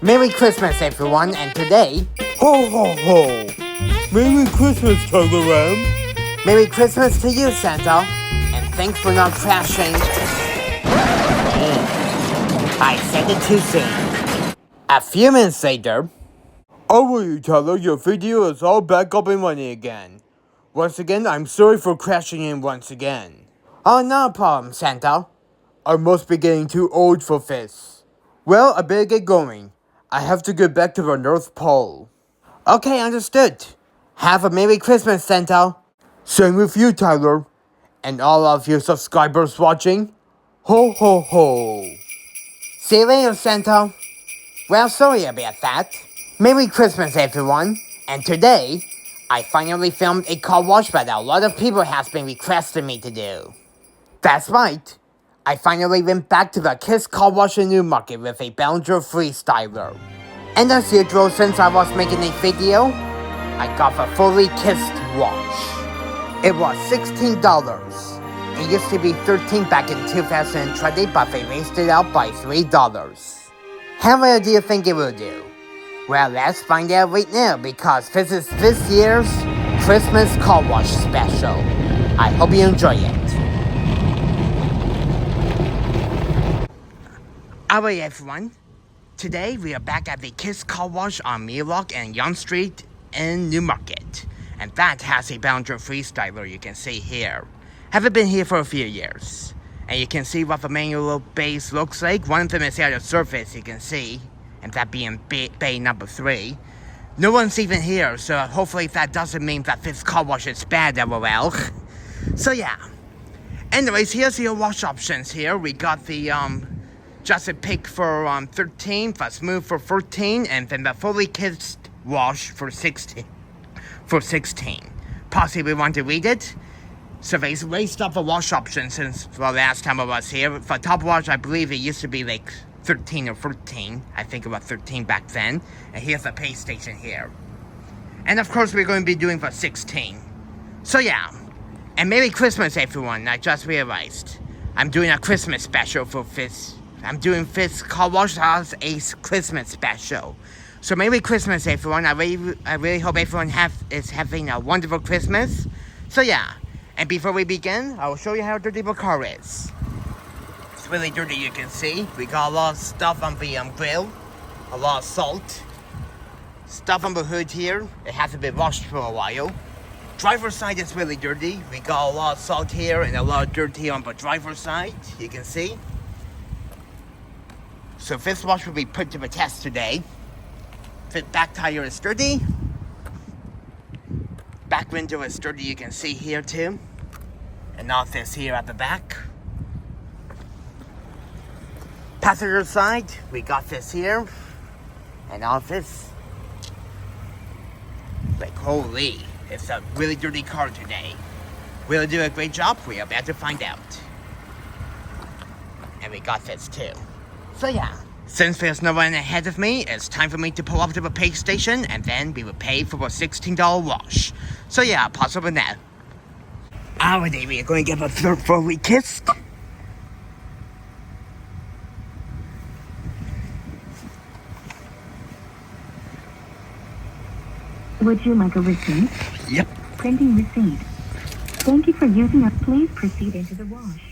Merry Christmas, everyone, and today, Ho ho ho! Merry Christmas, Telegram! Merry Christmas to you, Santa, and thanks for not crashing. I said it too soon. A few minutes later, How are you, Tyler? Your video is all back up and running again. Once again, I'm sorry for crashing in once again. oh, no problem, Santa. I must be getting too old for this. Well, I better get going. I have to get back to the North Pole. Okay, understood. Have a Merry Christmas, Santa. Same with you, Tyler. And all of you subscribers watching. Ho ho ho! See you later, Santa. Well, sorry about that. Merry Christmas, everyone. And today, I finally filmed a car wash that a lot of people have been requesting me to do. That's right. I finally went back to the Kiss car wash in Newmarket with a Belanger Freestyler. And as usual, since I was making a video, I got a fully kissed wash. It was $16. It used to be $13 back in 2020, but they raised it out by $3. How well do you think it will do? Well, let's find out right now because this is this year's Christmas car wash special. I hope you enjoy it. Alright everyone, today we are back at the Kiss Car Wash on Newmarket and Yonge Street in Newmarket. And that has a Belanger Freestyler you can see here. Haven't been here for a few years. And you can see what the manual base looks like. One of them is at the surface you can see. And that being bay number 3. No one's even here, so hopefully that doesn't mean that this car wash is bad, lol. So yeah. Anyways, here's your wash options here. We got the just a pick for 13, the smooth for 14, and then the fully kissed wash for 16. Possibly want to read it. So they raised up the wash option since the last time I was here. For top wash, I believe it used to be like 13 or 14. I think it was 13 back then. And here's the pay station here. And of course, we're going to be doing for 16. So yeah. And Merry Christmas, everyone. I just realized I'm doing a Christmas special for this. I'm doing this car wash as a Christmas special. So Merry Christmas, everyone. I really hope everyone is having a wonderful Christmas. So yeah. And before we begin, I will show you how dirty the car is. It's really dirty, you can see. We got a lot of stuff on the grill. A lot of salt. Stuff on the hood here. It hasn't been washed for a while. Driver's side is really dirty. We got a lot of salt here and a lot of dirt here on the driver's side. You can see. So this wash will be put to the test today. The back tire is dirty. Back window is dirty, you can see here too. And all this here at the back. Passenger side, we got this here. And all this. Like holy, it's a really dirty car today. Will it do a great job? We are about to find out. And we got this too. So yeah, since there's no one ahead of me, it's time for me to pull up to the pay station and then we will pay for a $16 wash. So yeah, possible now. Alrighty, we are going to get a third fully kissed. Would you like a receipt? Yep. Printing receipt. Thank you for using us. Please proceed into the wash.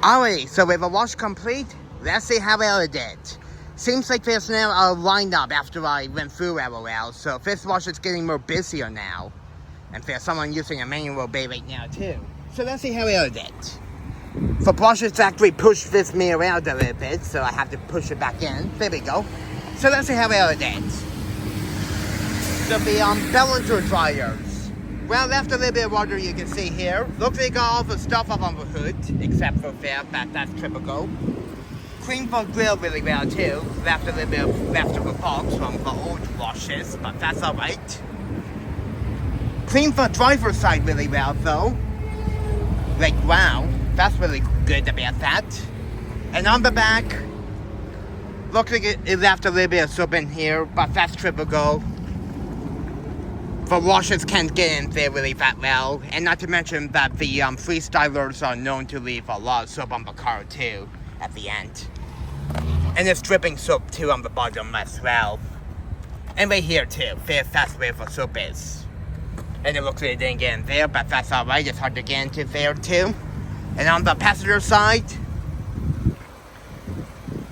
Alright, so with the wash complete, let's see how well it did. Seems like there's now a lineup after I went through LOL, so this wash is getting more busier now. And there's someone using a manual bay right now too. So let's see how well it did. The brush is actually pushed this mirror out a little bit, so I have to push it back in. There we go. So let's see how well it did. So the Belanger dryers. Well, left a little bit of water you can see here. Looks like all the stuff up on the hood, except for there, that's typical. Cleaned the grill really well too. Left a little bit of leftover box from the old washes, but that's alright. Cleaned the driver's side really well though. Like wow, that's really good about that. And on the back, looks like it left a little bit of soap in here, but that's typical. The washers can't get in there really that well, and not to mention that the Freestylers are known to leave a lot of soap on the car too, at the end. And it's dripping soap too on the bottom as well. And right here too, that's where the soap is. And it looks like it didn't get in there, but that's alright, it's hard to get into there too. And on the passenger side,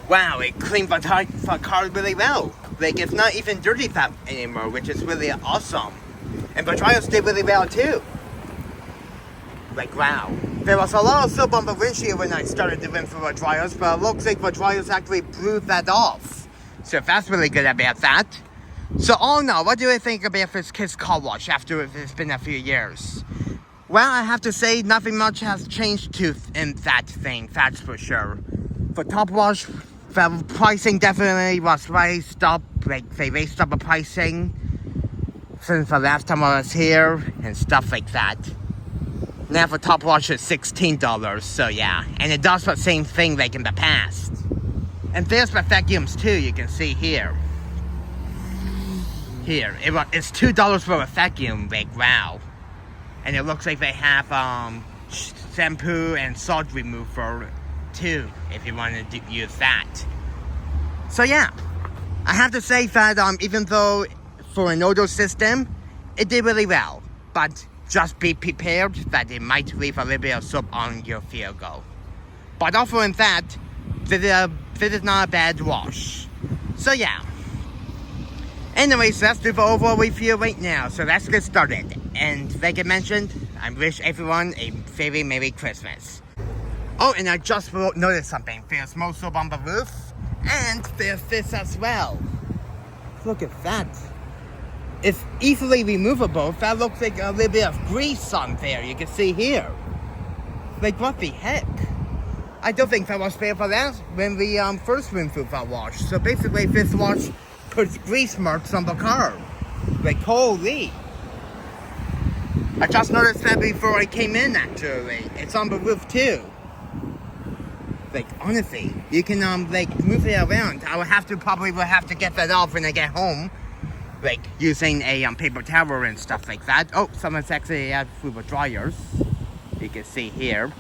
wow, it cleaned the car really well. Like, it's not even dirty that anymore, which is really awesome. And the dryers did really well too. Like, wow. There was a lot of soap on the windshield when I started to rinse through the dryers, but it looks like the dryers actually blew that off. So that's really good about that. So all in all, what do I think about this Kiss car wash after it's been a few years? Well, I have to say nothing much has changed in that thing, that's for sure. For top wash, the pricing definitely was raised up, like they raised up the pricing since the last time I was here and stuff like that. Now for top wash is $16, so yeah. And it does the same thing like in the past. And there's the vacuums too, you can see here. Here, it's $2 for a vacuum, like wow. And it looks like they have shampoo and salt remover too, if you want to use that. So yeah, I have to say that even though for an auto system, it did really well. But just be prepared that it might leave a little bit of soap on your vehicle. But other than that, this is not a bad wash. So yeah. Anyways, let's do the overall review right now. So let's get started. And like I mentioned, I wish everyone a very Merry Christmas. Oh, and I just noticed something. There's more soap on the roof. And there's this as well. Look at that. It's easily removable. That looks like a little bit of grease on there. You can see here. Like, what the heck? I don't think that was fair for that when we first went through that wash. So basically, this wash puts grease marks on the car. Like, holy. I just noticed that before I came in, actually. It's on the roof, too. Like, honestly, you can, like, move it around. I would probably have to get that off when I get home. Like, using a, paper towel and stuff like that. Oh, someone's actually out through the dryers. You can see here.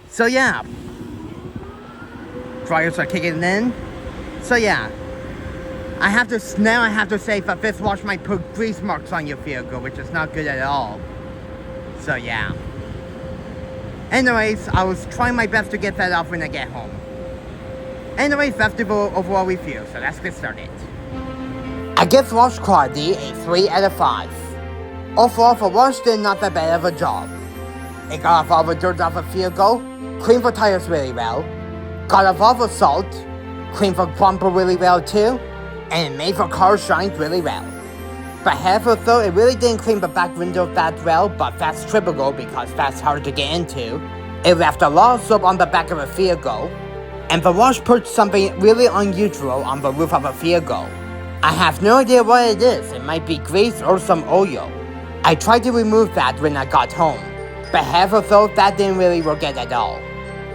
So, yeah. Dryers are kicking in. So, yeah. Now I have to say that this wash might put grease marks on your vehicle, which is not good at all. So, yeah. Anyways, I was trying my best to get that off when I get home. Anyways, that's the overall review, so let's get started. I give wash quality a 3 out of 5. Overall, the wash did not that bad of a job. It got off all the dirt off the vehicle, cleaned the tires really well, got off all the salt, cleaned the bumper really well too, and it made the car shine really well. But however though, it really didn't clean the back window that well, but that's typical because that's hard to get into. It left a lot of soap on the back of the vehicle, and the wash put something really unusual on the roof of the vehicle. I have no idea what it is. It might be grease or some oil. I tried to remove that when I got home, but however though, that didn't really work at all.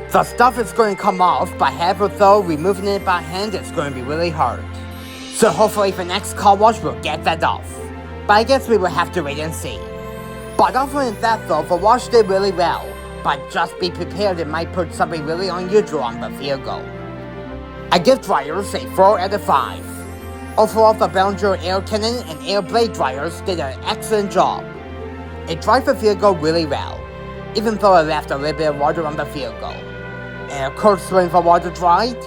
The stuff is going to come off, but however though, removing it by hand is going to be really hard. So hopefully the next car wash will get that off. But I guess we will have to wait and see. But other than that though, the wash did really well. But just be prepared, it might put something really unusual on the vehicle. I give dryers a 4 out of 5. Overall, the Belanger air cannon and air blade dryers did an excellent job. It dried the vehicle really well. even though it left a little bit of water on the field goal. And of course, when the water dried,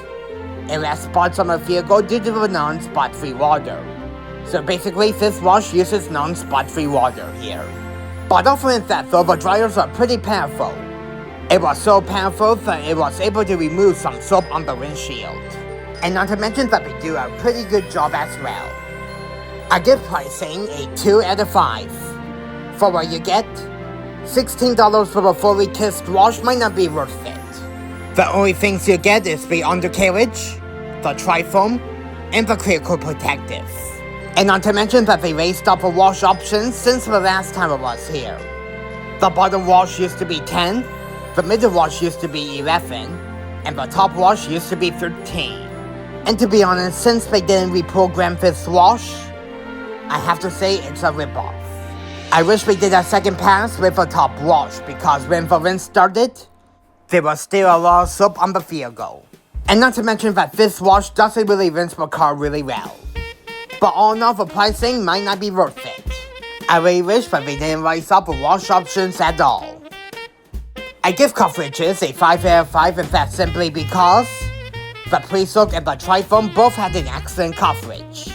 it left spots on the field goal due to the non-spot-free water. So basically, this wash uses non-spot-free water here. But other than that though, the dryers are pretty powerful. It was so powerful that it was able to remove some soap on the windshield. And not to mention that they do a pretty good job as well. I give pricing a 2 out of 5. For what you get, $16 for a fully kissed wash might not be worth it. The only things you get is the undercarriage, the tri-foam, and the clear coat protective. And not to mention that they raised up the wash options since the last time I was here. The bottom wash used to be 10, the middle wash used to be 11, and the top wash used to be 13. And to be honest, since they didn't reprogram this wash, I have to say it's a ripoff. I wish we did a second pass with the top wash because when the rinse started, there was still a lot of soap on the field goal. And not to mention that this wash doesn't really rinse the car really well. But all in all, the pricing might not be worth it. I really wish that they didn't raise up the wash options at all. I give coverages a 5 out of 5, and that's simply because the pre-soak and the tri-foam both had an excellent coverage.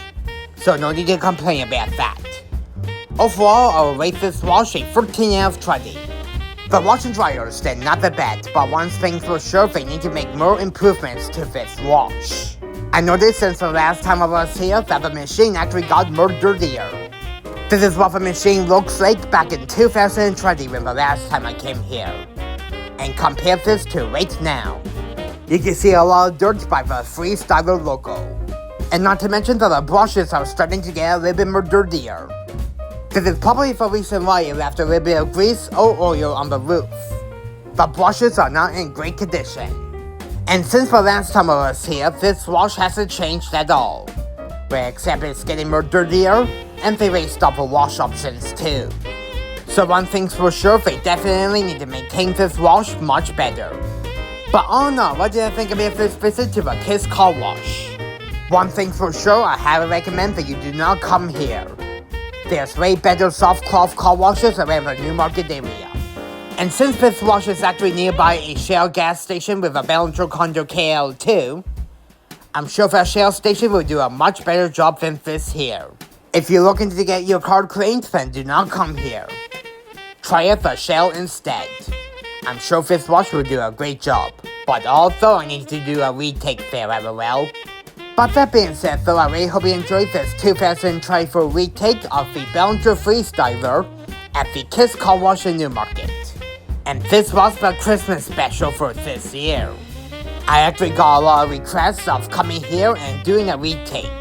So no need to complain about that. Overall, I will rate this wash a 13 out of 20. The wash and dryers did not that bad, but one thing for sure, they need to make more improvements to this wash. I noticed since the last time I was here that the machine actually got more dirtier. This is what the machine looks like back in 2020 when the last time I came here. And compare this to right now. You can see a lot of dirt by the Freestyler logo. And not to mention that the brushes are starting to get a little bit more dirtier. This is probably the reason why it left a little bit of grease or oil on the roof. The brushes are not in great condition. And since the last time I was here, this wash hasn't changed at all. Well, except it's getting more dirtier, and they raised up the wash options too. So one thing's for sure, they definitely need to maintain this wash much better. But all in all, what did I think about this visit to the Kiss Car Wash? One thing for sure, I highly recommend that you do not come here. There's way better soft cloth car washes around the Newmarket area. And since this wash is actually nearby a Shell gas station with a Belanger Condo KL2, I'm sure the Shell station will do a much better job than this here. If you're looking to get your car cleaned, then do not come here. Try out the Shell instead. I'm sure this wash will do a great job, but also I need to do a retake there, LOL. But that being said though, I really hope you enjoyed this 2024 retake of the Belanger Freestyler at the Kiss Car Wash in Newmarket. And this was the Christmas special for this year. I actually got a lot of requests of coming here and doing a retake.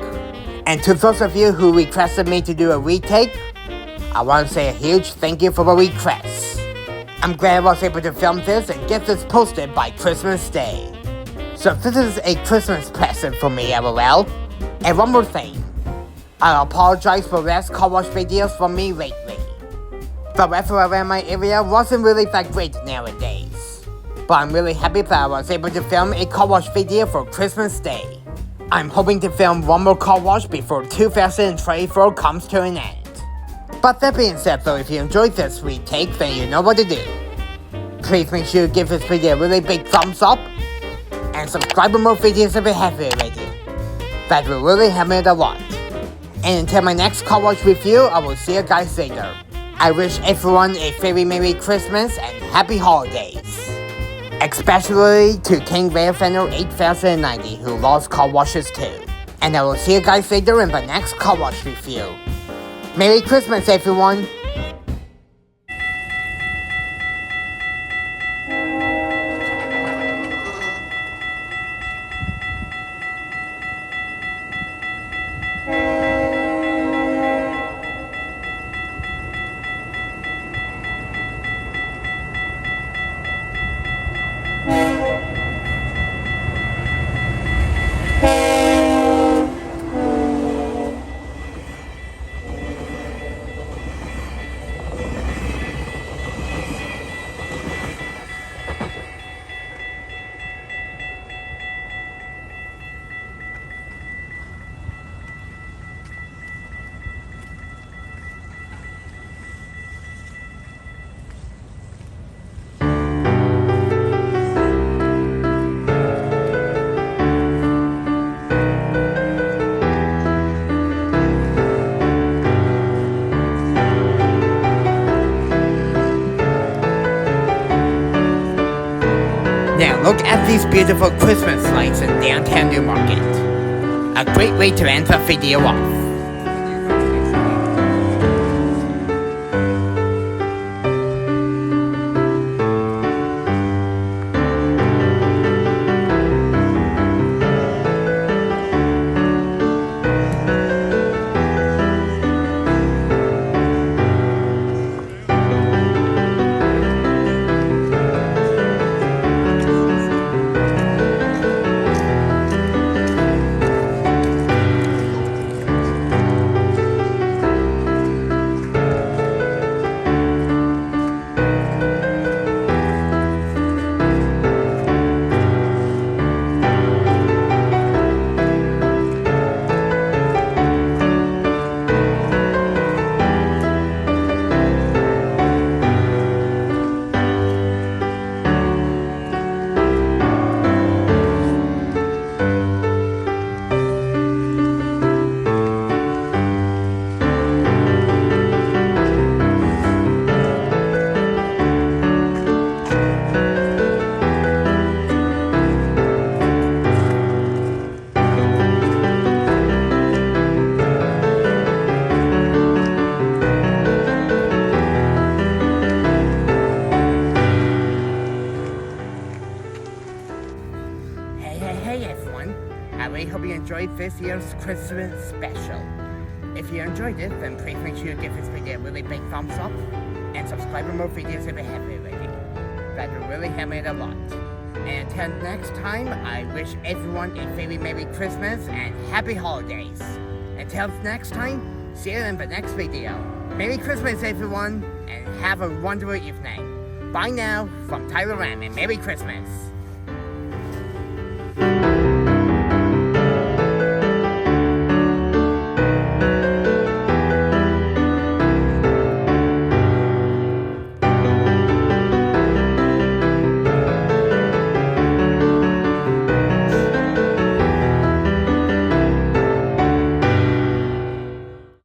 And to those of you who requested me to do a retake, I want to say a huge thank you for the requests. I'm glad I was able to film this and get this posted by Christmas Day. So this is a Christmas present for me, LOL. And one more thing. I apologize for less car wash videos from me lately. The weather around my area wasn't really that great nowadays. But I'm really happy that I was able to film a car wash video for Christmas Day. I'm hoping to film one more car wash before 2024 comes to an end. But that being said though, if you enjoyed this retake, then you know what to do. Please make sure you give this video a really big thumbs up, and subscribe for more videos if you haven't already. That will really help me out a lot. And until my next car wash review, I will see you guys later. I wish everyone a very Merry Christmas and Happy Holidays. Especially to King Railfender 8090 who loves car washes too. And I will see you guys later in the next car wash review. Merry Christmas everyone! Now look at these beautiful Christmas lights in downtown Newmarket. A great way to end the video off. Hey everyone, I really hope you enjoyed this year's Christmas special. If you enjoyed it, then please make sure you give this video a really big thumbs up and subscribe for more videos if you haven't already. That will really help me a lot. And until next time, I wish everyone a very Merry Christmas and Happy Holidays. Until next time, see you in the next video. Merry Christmas everyone, and have a wonderful evening. Bye now from Tyler Ram, and Merry Christmas.